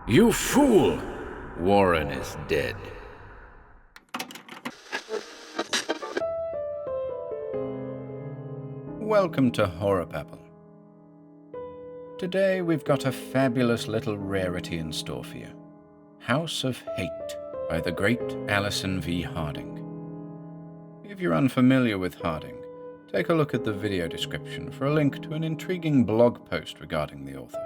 You fool! Warren is dead. Welcome to HorrorBabble. Today we've got a fabulous little rarity in store for you. House of Hate by the great Allison V. Harding. If you're unfamiliar with Harding, take a look at the video description for a link to an intriguing blog post regarding the author.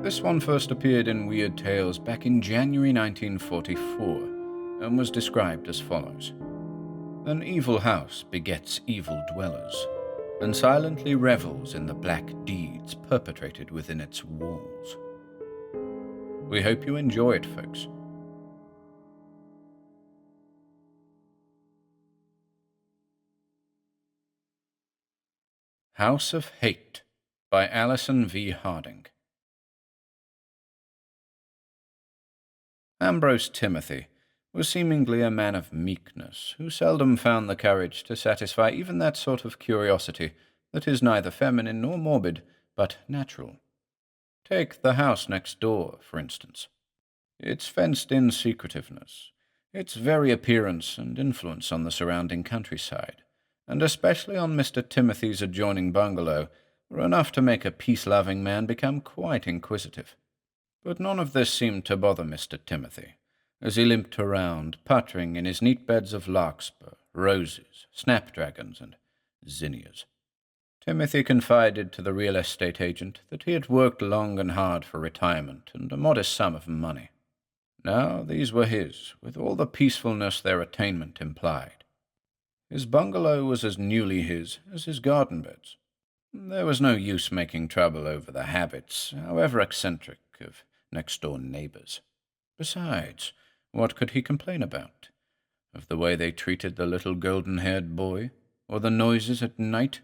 This one first appeared in Weird Tales back in January 1944 and was described as follows. An evil house begets evil dwellers, and silently revels in the black deeds perpetrated within its walls. We hope you enjoy it, folks. House of Hate by Allison V. Harding. Ambrose Timothy was seemingly a man of meekness, who seldom found the courage to satisfy even that sort of curiosity that is neither feminine nor morbid, but natural. Take the house next door, for instance. Its fenced-in secretiveness, its very appearance and influence on the surrounding countryside, and especially on Mr. Timothy's adjoining bungalow, were enough to make a peace-loving man become quite inquisitive. But none of this seemed to bother Mr. Timothy, as he limped around, puttering in his neat beds of larkspur, roses, snapdragons, and zinnias. Timothy confided to the real estate agent that he had worked long and hard for retirement and a modest sum of money. Now these were his, with all the peacefulness their attainment implied. His bungalow was as newly his as his garden beds. There was no use making trouble over the habits, however eccentric, of next-door neighbors. Besides, what could he complain about? Of the way they treated the little golden-haired boy, or the noises at night?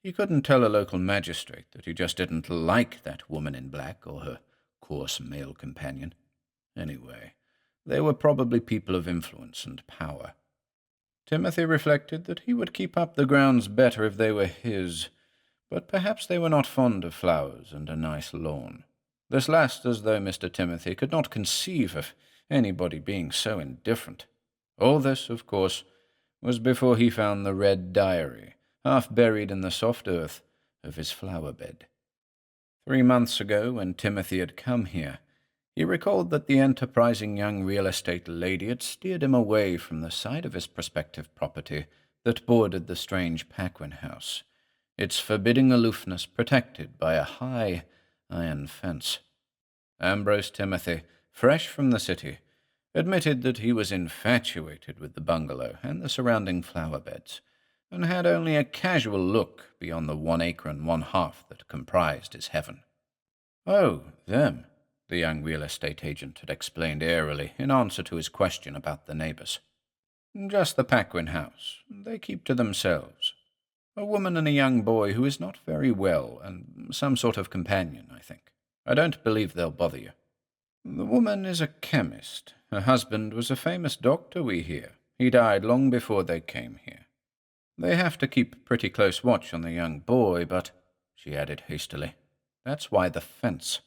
He couldn't tell a local magistrate that he just didn't like that woman in black or her coarse male companion. Anyway, they were probably people of influence and power. Timothy reflected that he would keep up the grounds better if they were his, but perhaps they were not fond of flowers and a nice lawn. This last as though Mr. Timothy could not conceive of anybody being so indifferent. All this, of course, was before he found the red diary, half buried in the soft earth of his flower bed. 3 months ago, when Timothy had come here, he recalled that the enterprising young real estate lady had steered him away from the side of his prospective property that bordered the strange Paquin house, its forbidding aloofness protected by a high iron fence. Ambrose Timothy, fresh from the city, admitted that he was infatuated with the bungalow and the surrounding flower beds, and had only a casual look beyond the 1 acre and 1/2 that comprised his heaven. "Oh, them," the young real estate agent had explained airily in answer to his question about the neighbors. "Just the Paquin house. They keep to themselves. A woman and a young boy who is not very well, and some sort of companion, I think. I don't believe they'll bother you. The woman is a chemist. Her husband was a famous doctor, we hear. He died long before they came here. They have to keep pretty close watch on the young boy, but," she added hastily, "that's why the fence.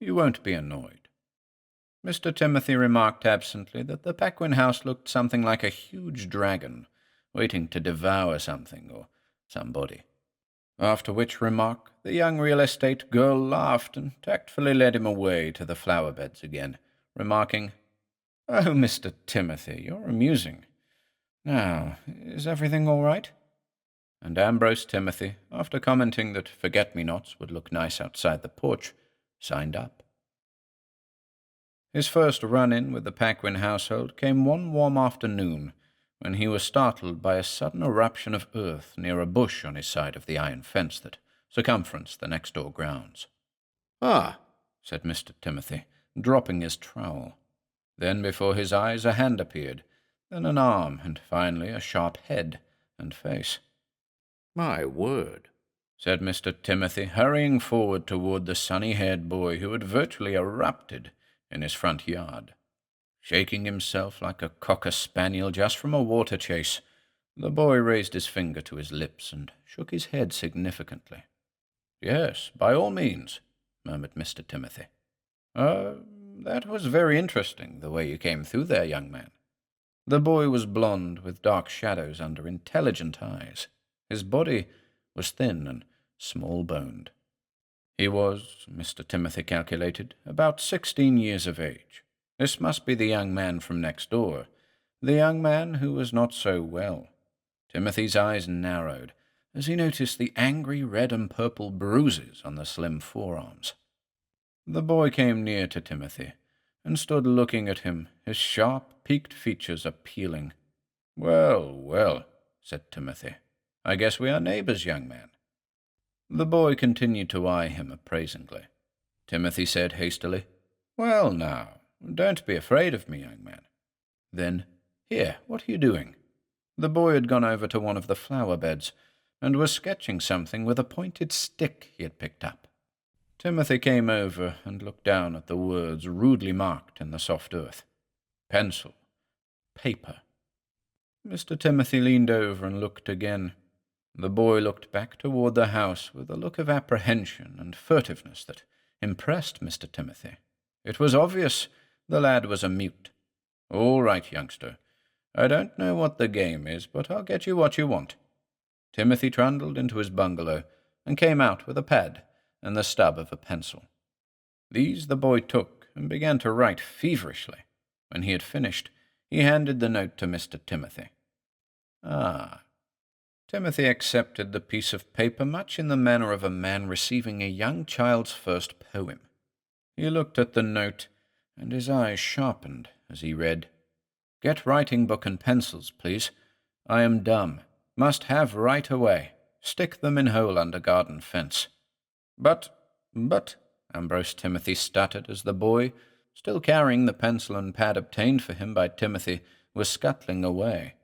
You won't be annoyed." Mr. Timothy remarked absently that the Paquin house looked something like a huge dragon, waiting to devour something or somebody. After which remark, the young real estate girl laughed and tactfully led him away to the flower beds again, remarking, "Oh, Mr. Timothy, you're amusing. Now, is everything all right?" And Ambrose Timothy, after commenting that forget-me-nots would look nice outside the porch, signed up. His first run-in with the Paquin household came one warm afternoon, when he was startled by a sudden eruption of earth near a bush on his side of the iron fence that circumferenced the next-door grounds. "Ah," said Mr. Timothy, dropping his trowel. Then before his eyes a hand appeared, then an arm, and finally a sharp head and face. "My word," said Mr. Timothy, hurrying forward toward the sunny-haired boy who had virtually erupted in his front yard. Shaking himself like a cocker-spaniel just from a water chase, the boy raised his finger to his lips and shook his head significantly. "Yes, by all means," murmured Mr. Timothy. Uh, that was very interesting, the way you came through there, young man. The boy was blond, with dark shadows under intelligent eyes. His body was thin and small-boned. He was, Mr. Timothy calculated, about 16 years of age. This must be the young man from next door, the young man who was not so well. Timothy's eyes narrowed as he noticed the angry red and purple bruises on the slim forearms. The boy came near to Timothy and stood looking at him, his sharp, peaked features appealing. "Well, well," said Timothy, "I guess we are neighbors, young man." The boy continued to eye him appraisingly. Timothy said hastily, "Well, now, don't be afraid of me, young man." Then, "Here, what are you doing?" The boy had gone over to one of the flower beds and was sketching something with a pointed stick he had picked up. Timothy came over and looked down at the words rudely marked in the soft earth. Pencil. Paper. Mr. Timothy leaned over and looked again. The boy looked back toward the house with a look of apprehension and furtiveness that impressed Mr. Timothy. It was obvious the lad was a mute. "All right, youngster. I don't know what the game is, but I'll get you what you want." Timothy trundled into his bungalow and came out with a pad and the stub of a pencil. These the boy took and began to write feverishly. When he had finished, he handed the note to Mr. Timothy. Timothy accepted the piece of paper much in the manner of a man receiving a young child's first poem. He looked at the note, and his eyes sharpened as he read, "Get writing book and pencils, please. I am dumb. Must have right away. Stick them in hole under garden fence." But, Ambrose Timothy stuttered as the boy, still carrying the pencil and pad obtained for him by Timothy, was scuttling away.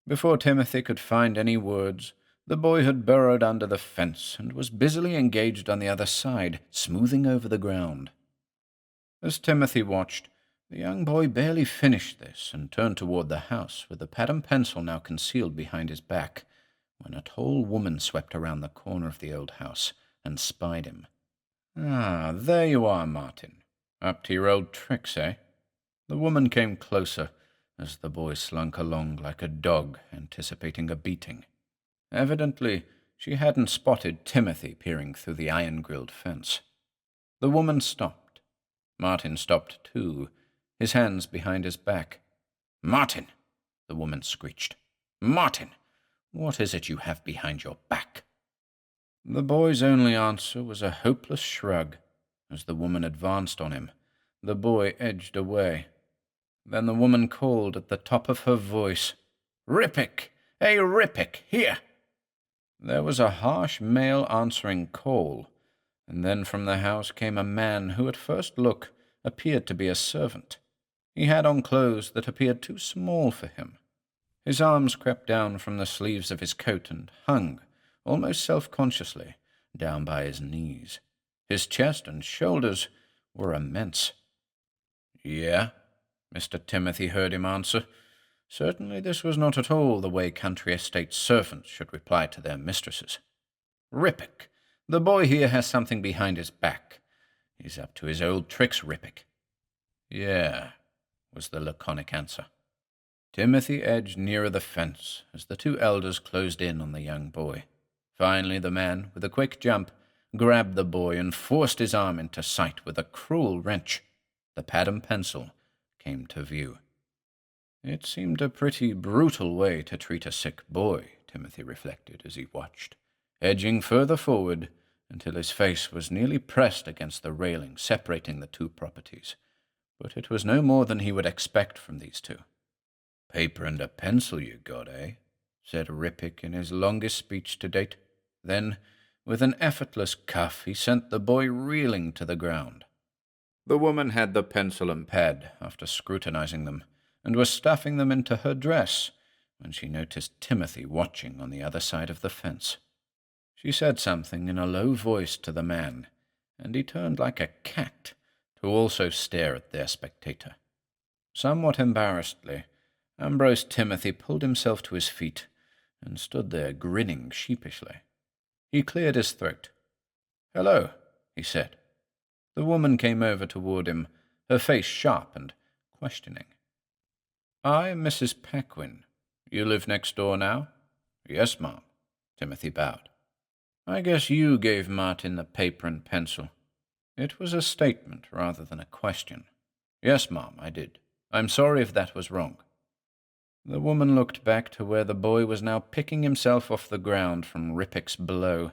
Before Timothy could find any words, the boy had burrowed under the fence and was busily engaged on the other side, smoothing over the ground. As Timothy watched, the young boy barely finished this and turned toward the house, with the pad and pencil now concealed behind his back, when a tall woman swept around the corner of the old house and spied him. "Ah, there you are, Martin. Up to your old tricks, eh?" The woman came closer as the boy slunk along like a dog anticipating a beating. Evidently, she hadn't spotted Timothy peering through the iron-grilled fence. The woman stopped. Martin stopped too, his hands behind his back. "Martin!" the woman screeched. "Martin! What is it you have behind your back?" The boy's only answer was a hopeless shrug. As the woman advanced on him, the boy edged away. Then the woman called at the top of her voice, "Rippick! Hey, Rippick, here!" There was a harsh male answering call, and then from the house came a man who at first look appeared to be a servant. He had on clothes that appeared too small for him. His arms crept down from the sleeves of his coat and hung, almost self-consciously, down by his knees. His chest and shoulders were immense. "Yeah?" Mr. Timothy heard him answer. Certainly this was not at all the way country estate servants should reply to their mistresses. "Rippick, the boy here has something behind his back. He's up to his old tricks, Rippick." "Yeah," was the laconic answer. Timothy edged nearer the fence as the two elders closed in on the young boy. Finally the man, with a quick jump, grabbed the boy and forced his arm into sight with a cruel wrench. The pad and pencil came to view. It seemed a pretty brutal way to treat a sick boy, Timothy reflected as he watched, edging further forward until his face was nearly pressed against the railing separating the two properties. But it was no more than he would expect from these two. "Paper and a pencil you got, eh?" said Rippick in his longest speech to date. Then, with an effortless cuff, he sent the boy reeling to the ground. The woman had the pencil and pad after scrutinizing them, and was stuffing them into her dress when she noticed Timothy watching on the other side of the fence. She said something in a low voice to the man, and he turned like a cat to also stare at their spectator. Somewhat embarrassedly, Ambrose Timothy pulled himself to his feet and stood there grinning sheepishly. He cleared his throat. "Hello," he said. The woman came over toward him, her face sharp and questioning. "I am Mrs. Paquin. You live next door now?" "Yes, ma'am." Timothy bowed. "I guess you gave Martin the paper and pencil." It was a statement rather than a question. "Yes, ma'am, I did. I'm sorry if that was wrong." The woman looked back to where the boy was now picking himself off the ground from Rippick's blow.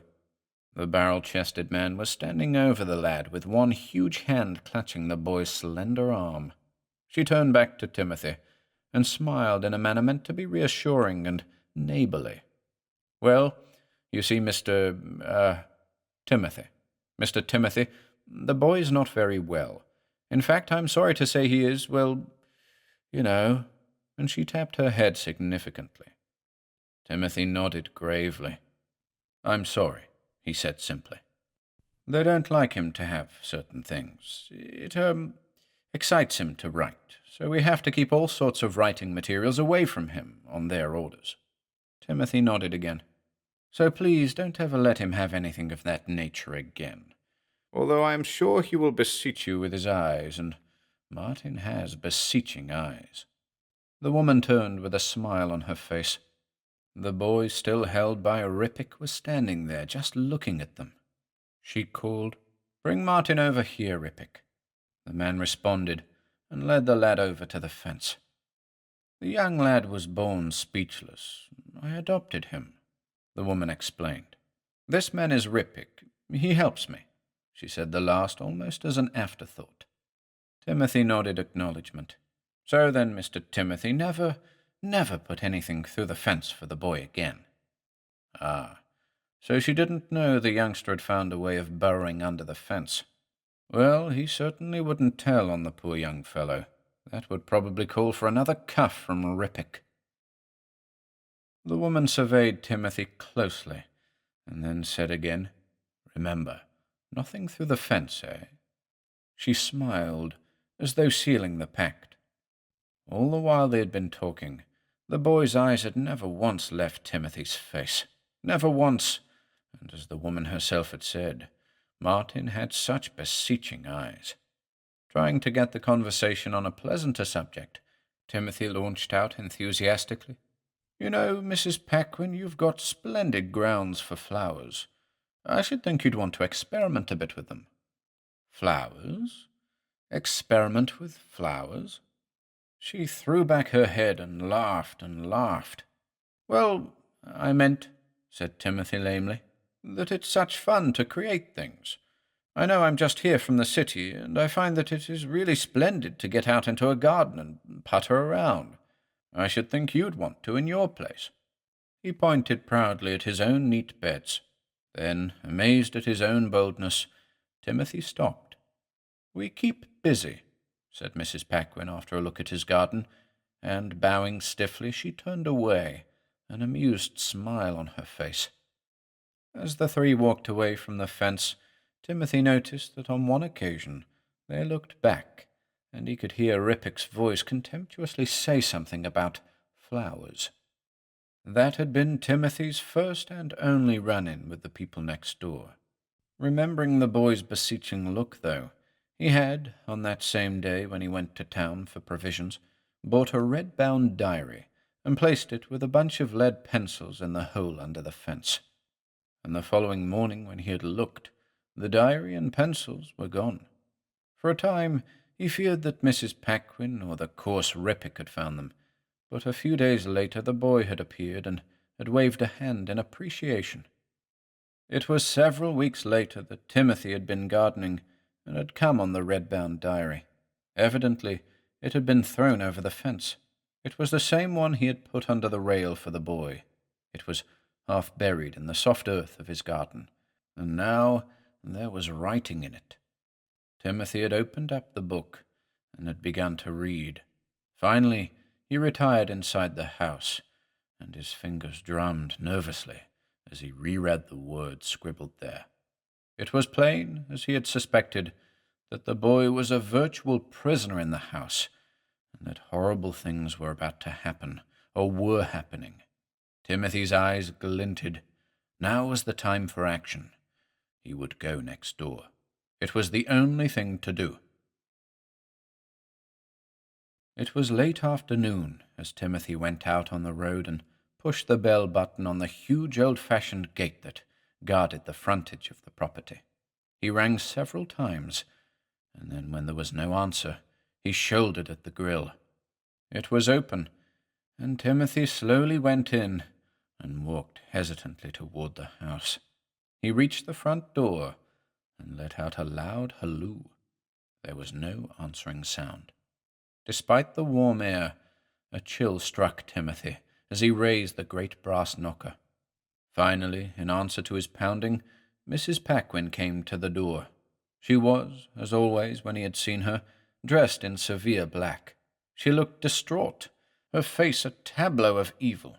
The barrel-chested man was standing over the lad with one huge hand clutching the boy's slender arm. She turned back to Timothy and smiled in a manner meant to be reassuring and neighborly. "Well, you see, Timothy. Mr. Timothy, the boy's not very well. In fact, I'm sorry to say he is, well, you know," and she tapped her head significantly. Timothy nodded gravely. "I'm sorry," he said simply. "They don't like him to have certain things. It excites him to write, so we have to keep all sorts of writing materials away from him on their orders." Timothy nodded again. "So please don't ever let him have anything of that nature again. Although I am sure he will beseech you with his eyes, and Martin has beseeching eyes." The woman turned with a smile on her face. The boy, still held by Rippick, was standing there, just looking at them. She called, "Bring Martin over here, Rippick." The man responded and led the lad over to the fence. "The young lad was born speechless. I adopted him," the woman explained. "This man is Rippick. He helps me." She said the last almost as an afterthought. Timothy nodded acknowledgment. "So then, Mr. Timothy, never put anything through the fence for the boy again." Ah, so she didn't know the youngster had found a way of burrowing under the fence. Well, he certainly wouldn't tell on the poor young fellow. That would probably call for another cuff from Rippick. The woman surveyed Timothy closely, and then said again, "Remember, nothing through the fence, eh?" She smiled, as though sealing the pact. All the while they had been talking, the boy's eyes had never once left Timothy's face. Never once. And as the woman herself had said, Martin had such beseeching eyes. Trying to get the conversation on a pleasanter subject, Timothy launched out enthusiastically. "You know, Mrs. Paquin, you've got splendid grounds for flowers. I should think you'd want to experiment a bit with them." "Flowers? Experiment with flowers?" She threw back her head and laughed and laughed. "Well, I meant," said Timothy lamely, "that it's such fun to create things. I know I'm just here from the city, and I find that it is really splendid to get out into a garden and putter around. I should think you'd want to in your place." He pointed proudly at his own neat beds. Then, amazed at his own boldness, Timothy stopped. "We keep busy," said Mrs. Paquin after a look at his garden, and, bowing stiffly, she turned away, an amused smile on her face. As the three walked away from the fence, Timothy noticed that on one occasion they looked back, and he could hear Rippick's voice contemptuously say something about flowers. That had been Timothy's first and only run-in with the people next door. Remembering the boy's beseeching look, though, he had, on that same day when he went to town for provisions, bought a red-bound diary and placed it with a bunch of lead pencils in the hole under the fence. And the following morning, when he had looked, the diary and pencils were gone. For a time he feared that Mrs. Paquin or the coarse Rippick had found them, but a few days later the boy had appeared and had waved a hand in appreciation. It was several weeks later that Timothy had been gardening and had come on the red-bound diary. Evidently, it had been thrown over the fence. It was the same one he had put under the rail for the boy. It was half buried in the soft earth of his garden, and now there was writing in it. Timothy had opened up the book and had begun to read. Finally, he retired inside the house, and his fingers drummed nervously as he reread the words scribbled there. It was plain, as he had suspected, that the boy was a virtual prisoner in the house, and that horrible things were about to happen, or were happening. Timothy's eyes glinted. Now was the time for action. He would go next door. It was the only thing to do. It was late afternoon as Timothy went out on the road and pushed the bell button on the huge old-fashioned gate that guarded the frontage of the property. He rang several times, and then when there was no answer, he shouldered at the grill. It was open, and Timothy slowly went in and walked hesitantly toward the house. He reached the front door and let out a loud halloo. There was no answering sound. Despite the warm air, a chill struck Timothy as he raised the great brass knocker. Finally, in answer to his pounding, Mrs. Paquin came to the door. She was, as always when he had seen her, dressed in severe black. She looked distraught, her face a tableau of evil.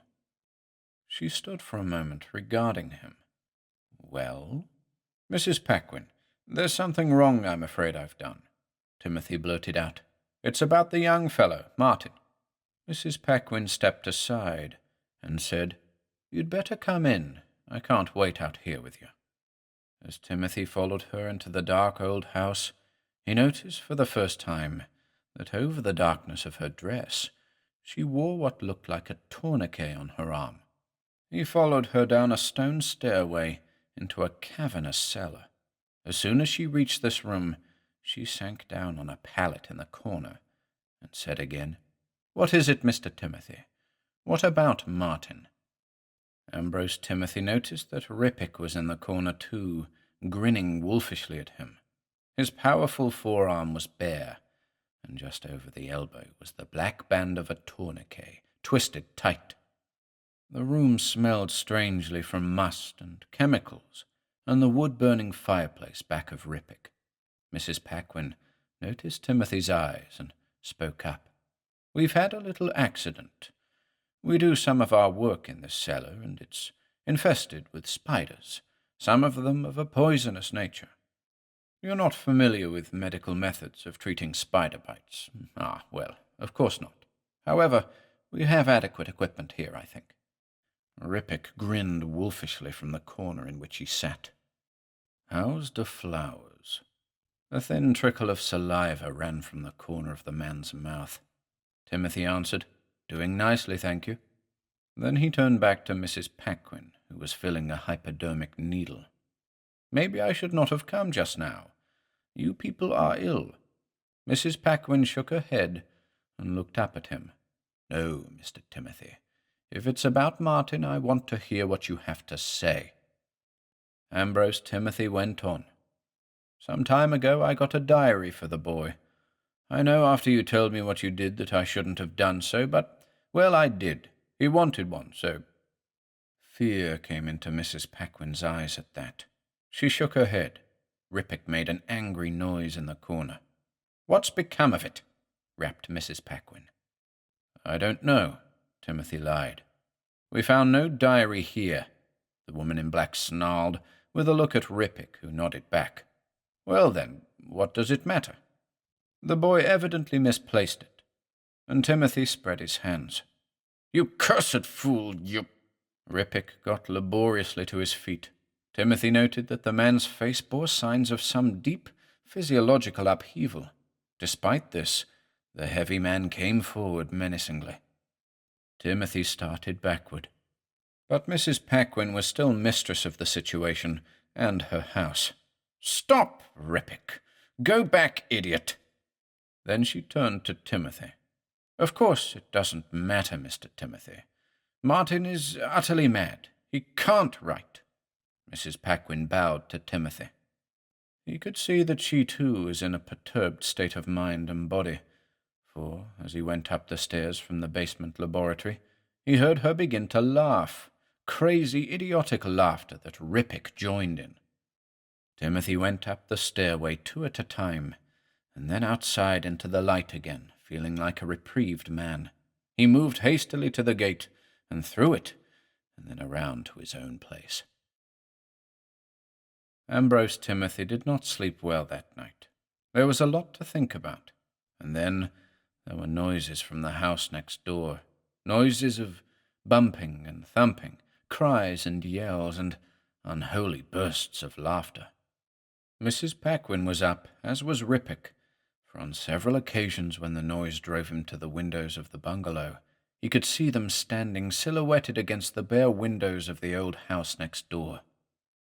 She stood for a moment regarding him. "Well?" "Mrs. Paquin, there's something wrong I'm afraid I've done," Timothy blurted out. "It's about the young fellow, Martin." Mrs. Paquin stepped aside and said, "You'd better come in. I can't wait out here with you." As Timothy followed her into the dark old house, he noticed for the first time that over the darkness of her dress she wore what looked like a tourniquet on her arm. He followed her down a stone stairway into a cavernous cellar. As soon as she reached this room, she sank down on a pallet in the corner and said again, "What is it, Mr. Timothy? What about Martin?" Ambrose Timothy noticed that Rippick was in the corner too, grinning wolfishly at him. His powerful forearm was bare, and just over the elbow was the black band of a tourniquet, twisted tight. The room smelled strangely from must and chemicals, and the wood-burning fireplace back of Rippick. Mrs. Paquin noticed Timothy's eyes and spoke up. "We've had a little accident. We do some of our work in this cellar, and it's infested with spiders, some of them of a poisonous nature. You're not familiar with medical methods of treating spider bites? Ah, well, of course not. However, we have adequate equipment here, I think." Rippick grinned wolfishly from the corner in which he sat. "How's the flowers?" A thin trickle of saliva ran from the corner of the man's mouth. Timothy answered, "Doing nicely, thank you." Then he turned back to Mrs. Paquin, who was filling a hypodermic needle. "Maybe I should not have come just now. You people are ill." Mrs. Paquin shook her head and looked up at him. "No, Mr. Timothy. If it's about Martin, I want to hear what you have to say." Ambrose Timothy went on. "Some time ago I got a diary for the boy. I know after you told me what you did that I shouldn't have done so, but, well, I did. He wanted one, so—" Fear came into Mrs. Paquin's eyes at that. She shook her head. Rippick made an angry noise in the corner. "What's become of it?" rapped Mrs. Paquin. "I don't know," Timothy lied. "We found no diary here," the woman in black snarled, with a look at Rippick, who nodded back. "Well then, what does it matter?" "The boy evidently misplaced it." And Timothy spread his hands. "You cursed fool, you—" Rippick got laboriously to his feet. Timothy noted that the man's face bore signs of some deep physiological upheaval. Despite this, the heavy man came forward menacingly. Timothy started backward. But Mrs. Paquin was still mistress of the situation and her house. "Stop, Rippick! Go back, idiot!" Then she turned to Timothy. "Of course it doesn't matter, Mr. Timothy. Martin is utterly mad. He can't write." Mrs. Paquin bowed to Timothy. He could see that she too was in a perturbed state of mind and body, for, as he went up the stairs from the basement laboratory, he heard her begin to laugh, crazy, idiotic laughter that Rippick joined in. Timothy went up the stairway 2 at a time, and then outside into the light again, feeling like a reprieved man. He moved hastily to the gate and through it, and then around to his own place. Ambrose Timothy did not sleep well that night. There was a lot to think about, and then there were noises from the house next door, noises of bumping and thumping, cries and yells, and unholy bursts of laughter. Mrs. Paquin was up, as was Rippick, for on several occasions when the noise drove him to the windows of the bungalow, he could see them standing silhouetted against the bare windows of the old house next door.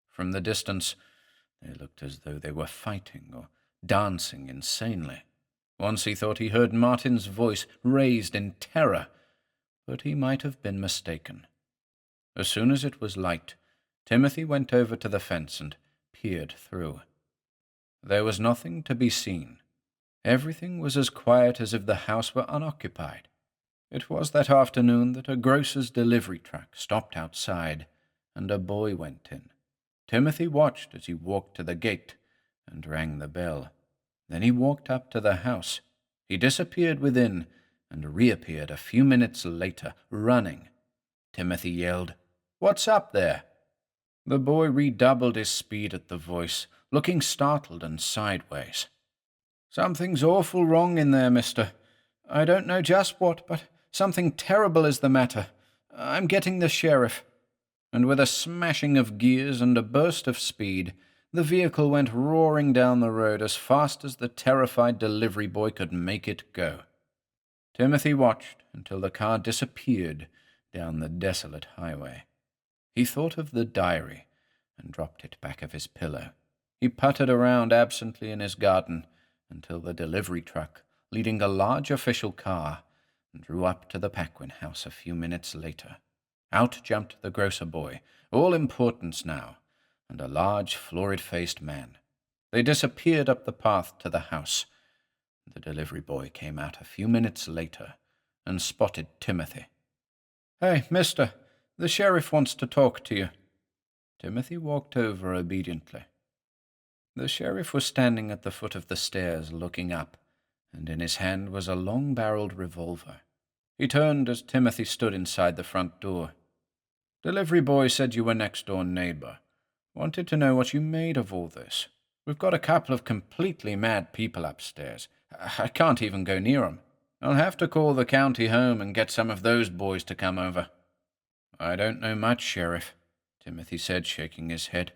From the distance, they looked as though they were fighting or dancing insanely. Once he thought he heard Martin's voice raised in terror, but he might have been mistaken. As soon as it was light, Timothy went over to the fence and peered through. There was nothing to be seen. Everything was as quiet as if the house were unoccupied. It was that afternoon that a grocer's delivery truck stopped outside, and a boy went in. Timothy watched as he walked to the gate and rang the bell. Then he walked up to the house. He disappeared within and reappeared a few minutes later, running. Timothy yelled, "What's up there?" The boy redoubled his speed at the voice, looking startled and sideways. "Something's awful wrong in there, mister. I don't know just what, but something terrible is the matter. I'm getting the sheriff." And with a smashing of gears and a burst of speed, the vehicle went roaring down the road as fast as the terrified delivery boy could make it go. Timothy watched until the car disappeared down the desolate highway. He thought of the diary and dropped it back of his pillow. He puttered around absently in his garden until the delivery truck, leading a large official car, drew up to the Paquin house a few minutes later. Out jumped the grocer boy, all importance now, and a large, florid-faced man. They disappeared up the path to the house. The delivery boy came out a few minutes later and spotted Timothy. "Hey, mister, the sheriff wants to talk to you." Timothy walked over obediently. The sheriff was standing at the foot of the stairs looking up, and in his hand was a long-barreled revolver. He turned as Timothy stood inside the front door. "Delivery boy said you were next-door neighbor. Wanted to know what you made of all this. We've got a couple of completely mad people upstairs. I can't even go near 'em. I'll have to call the county home and get some of those boys to come over." "I don't know much, Sheriff," Timothy said, shaking his head.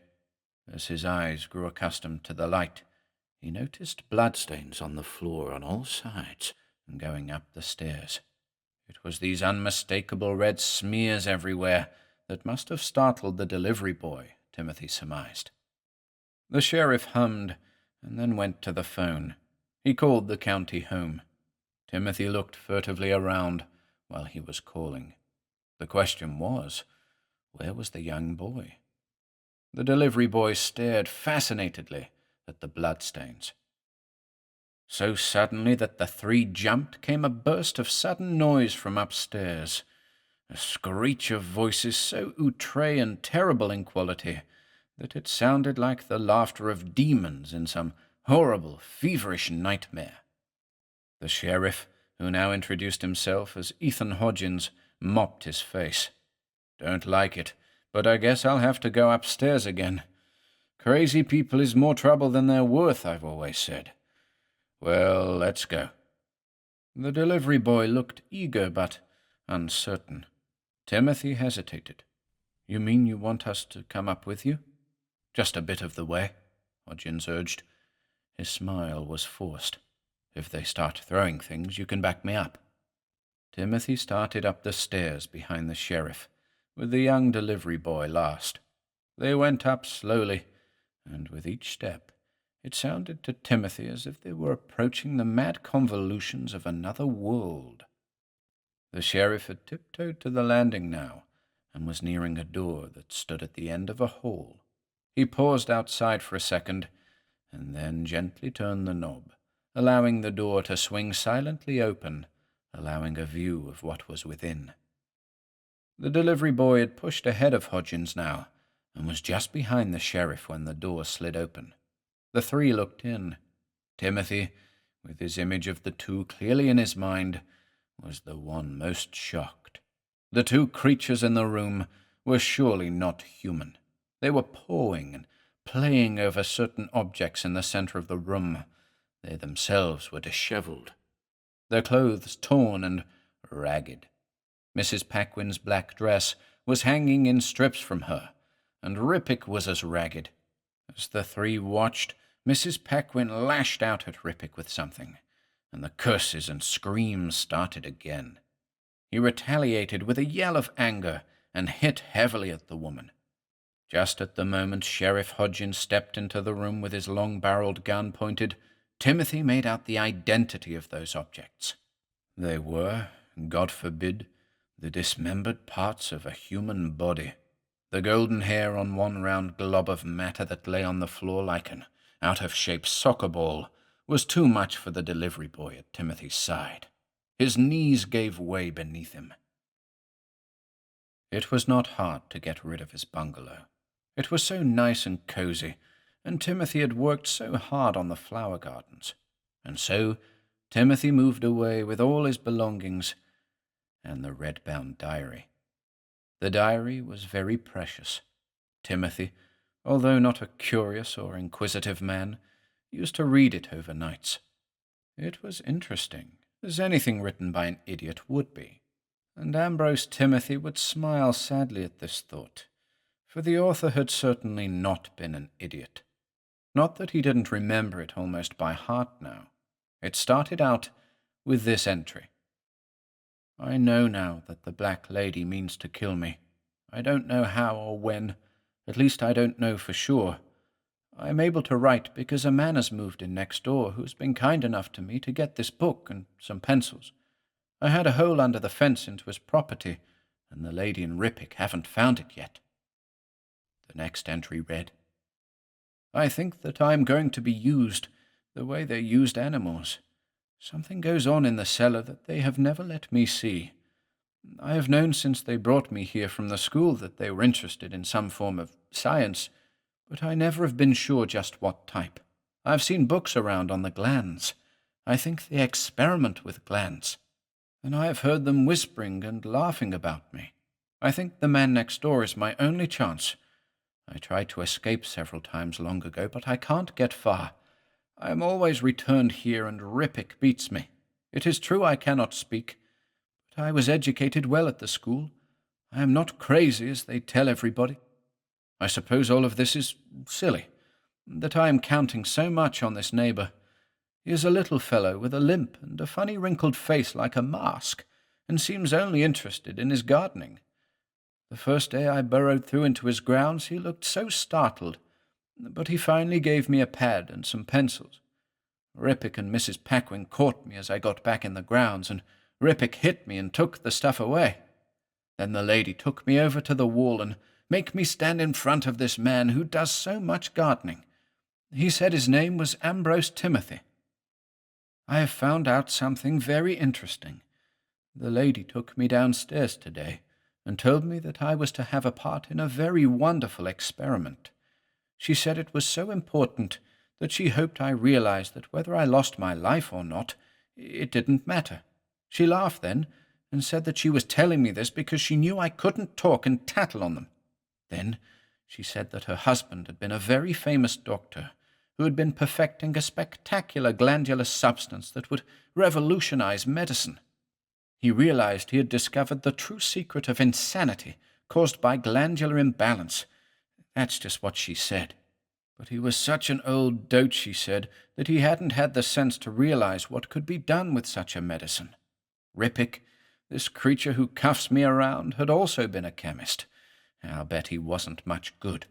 As his eyes grew accustomed to the light, he noticed bloodstains on the floor on all sides and going up the stairs. It was these unmistakable red smears everywhere that must have startled the delivery boy, Timothy surmised. The sheriff hummed and then went to the phone. He called the county home. Timothy looked furtively around while he was calling. The question was, where was the young boy? The delivery boy stared fascinatedly at the bloodstains. So suddenly that the three jumped came a burst of sudden noise from upstairs, a screech of voices so outre and terrible in quality that it sounded like the laughter of demons in some horrible, feverish nightmare. The sheriff, who now introduced himself as Ethan Hodgins, mopped his face. "Don't like it, but I guess I'll have to go upstairs again. Crazy people is more trouble than they're worth, I've always said. Well, let's go." The delivery boy looked eager but uncertain. Timothy hesitated. "You mean you want us to come up with you?" "Just a bit of the way," Hodgins urged. His smile was forced. "If they start throwing things, you can back me up." Timothy started up the stairs behind the sheriff, with the young delivery boy last. They went up slowly, and with each step, it sounded to Timothy as if they were approaching the mad convolutions of another world. The sheriff had tiptoed to the landing now, and was nearing a door that stood at the end of a hall. He paused outside for a second, and then gently turned the knob, allowing the door to swing silently open, allowing a view of what was within. The delivery boy had pushed ahead of Hodgins now, and was just behind the sheriff when the door slid open. The three looked in. Timothy, with his image of the two clearly in his mind, was the one most shocked. The two creatures in the room were surely not human. They were pawing and playing over certain objects in the center of the room. They themselves were disheveled, their clothes torn and ragged. Mrs. Paquin's black dress was hanging in strips from her, and Rippick was as ragged. As the three watched, Mrs. Paquin lashed out at Rippick with something, and the curses and screams started again. He retaliated with a yell of anger and hit heavily at the woman. Just at the moment Sheriff Hodgins stepped into the room with his long-barreled gun pointed, Timothy made out the identity of those objects. They were, God forbid, the dismembered parts of a human body. The golden hair on one round glob of matter that lay on the floor like an out-of-shape soccer ball was too much for the delivery boy at Timothy's side. His knees gave way beneath him. It was not hard to get rid of his bungalow. It was so nice and cozy, and Timothy had worked so hard on the flower gardens. And so Timothy moved away with all his belongings and the red-bound diary. The diary was very precious. Timothy, although not a curious or inquisitive man, used to read it overnights. It was interesting, as anything written by an idiot would be, and Ambrose Timothy would smile sadly at this thought, for the author had certainly not been an idiot. Not that he didn't remember it almost by heart now. It started out with this entry. I know now that the Black Lady means to kill me. I don't know how or when. At least I don't know for sure. I am able to write because a man has moved in next door who has been kind enough to me to get this book and some pencils. I had a hole under the fence into his property, and the lady and Rippick haven't found it yet. The next entry read, I think that I am going to be used the way they used animals. Something goes on in the cellar that they have never let me see. I have known since they brought me here from the school that they were interested in some form of science, but I never have been sure just what type. I've seen books around on the glands. I think they experiment with glands. And I have heard them whispering and laughing about me. I think the man next door is my only chance. I tried to escape several times long ago, but I can't get far. I am always returned here, and Rippick beats me. It is true I cannot speak, but I was educated well at the school. I am not crazy, as they tell everybody. I suppose all of this is silly, that I am counting so much on this neighbor. He is a little fellow with a limp and a funny wrinkled face like a mask, and seems only interested in his gardening. The first day I burrowed through into his grounds, he looked so startled, but he finally gave me a pad and some pencils. Rippick and Mrs. Paquin caught me as I got back in the grounds, and Rippick hit me and took the stuff away. Then the lady took me over to the wall and make me stand in front of this man who does so much gardening. He said his name was Ambrose Timothy. I have found out something very interesting. The lady took me downstairs today and told me that I was to have a part in a very wonderful experiment. She said it was so important that she hoped I realized that whether I lost my life or not, it didn't matter. She laughed then and said that she was telling me this because she knew I couldn't talk and tattle on them. Then she said that her husband had been a very famous doctor who had been perfecting a spectacular glandular substance that would revolutionize medicine. He realized he had discovered the true secret of insanity caused by glandular imbalance. That's just what she said. But he was such an old dote, she said, that he hadn't had the sense to realize what could be done with such a medicine. Rippick, this creature who cuffs me around, had also been a chemist. I'll bet he wasn't much good.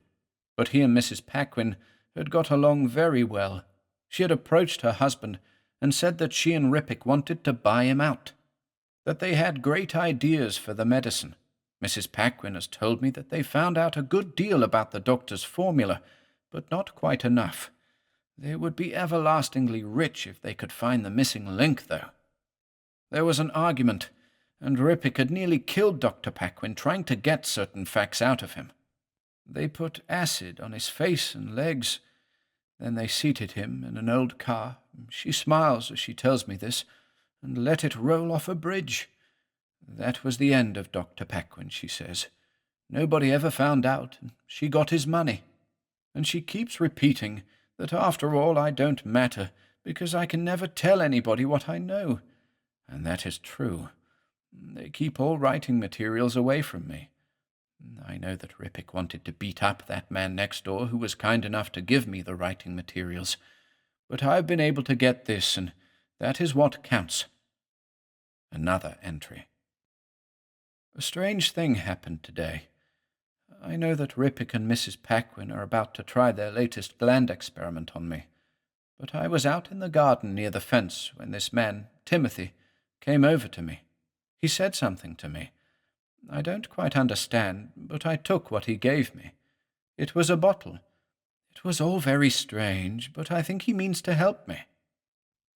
But he and Mrs. Paquin had got along very well. She had approached her husband and said that she and Rippick wanted to buy him out, that they had great ideas for the medicine. Mrs. Paquin has told me that they found out a good deal about the doctor's formula, but not quite enough. They would be everlastingly rich if they could find the missing link, though. There was an argument, and Rippick had nearly killed Dr. Paquin trying to get certain facts out of him. They put acid on his face and legs. Then they seated him in an old car. She smiles as she tells me this, and let it roll off a bridge. That was the end of Dr. Paquin, she says. Nobody ever found out, and she got his money. And she keeps repeating that after all I don't matter, because I can never tell anybody what I know. And that is true. They keep all writing materials away from me. I know that Rippick wanted to beat up that man next door who was kind enough to give me the writing materials, but I've been able to get this, and that is what counts. Another entry. A strange thing happened today. I know that Rippick and Mrs. Paquin are about to try their latest gland experiment on me, but I was out in the garden near the fence when this man, Timothy, came over to me. He said something to me. I don't quite understand, but I took what he gave me. It was a bottle. It was all very strange, but I think he means to help me.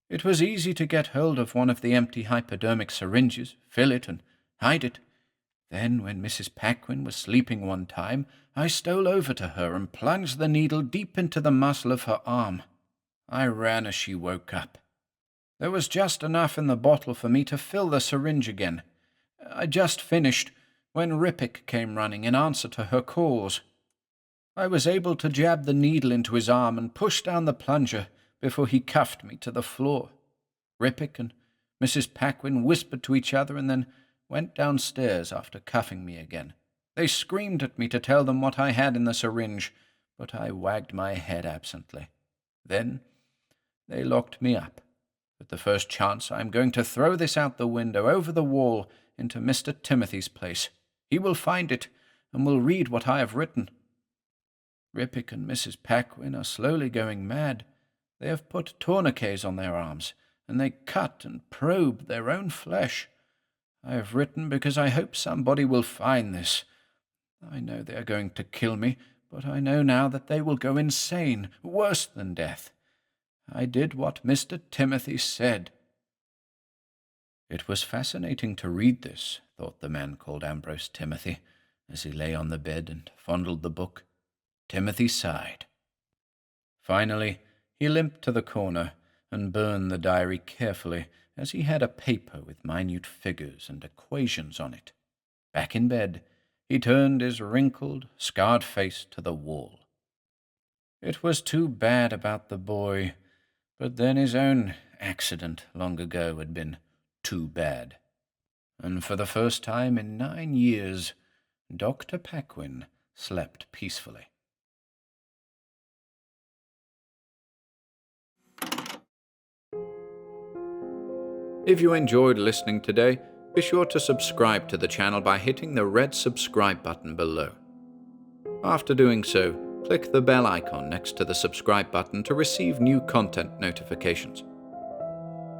It was easy to get hold of one of the empty hypodermic syringes, fill it, and hide it. Then, when Mrs. Paquin was sleeping one time, I stole over to her and plunged the needle deep into the muscle of her arm. I ran as she woke up. There was just enough in the bottle for me to fill the syringe again. I just finished when Rippick came running in answer to her calls. I was able to jab the needle into his arm and push down the plunger before he cuffed me to the floor. Rippick and Mrs. Paquin whispered to each other and then went downstairs after cuffing me again. They screamed at me to tell them what I had in the syringe, but I wagged my head absently. Then they locked me up. At the first chance, I am going to throw this out the window over the wall into Mr. Timothy's place. He will find it and will read what I have written. Rippick and Mrs. Paquin are slowly going mad. They have put tourniquets on their arms, and they cut and probe their own flesh. I have written because I hope somebody will find this. I know they are going to kill me, but I know now that they will go insane, worse than death. I did what Mr. Timothy said. It was fascinating to read this, thought the man called Ambrose Timothy, as he lay on the bed and fondled the book. Timothy sighed. Finally, he limped to the corner and burned the diary carefully, as he had a paper with minute figures and equations on it. Back in bed, he turned his wrinkled, scarred face to the wall. It was too bad about the boy, but then his own accident long ago had been too bad. And for the first time in 9 years, Dr. Paquin slept peacefully. If you enjoyed listening today, be sure to subscribe to the channel by hitting the red subscribe button below. After doing so, click the bell icon next to the subscribe button to receive new content notifications.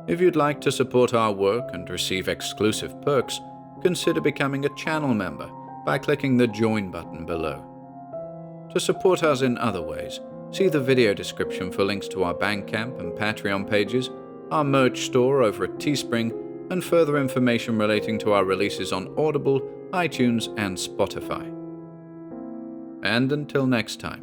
If you'd like to support our work and receive exclusive perks, consider becoming a channel member by clicking the join button below. To support us in other ways, see the video description for links to our Bandcamp and Patreon pages, our merch store over at Teespring, and further information relating to our releases on Audible, iTunes, and Spotify. And until next time,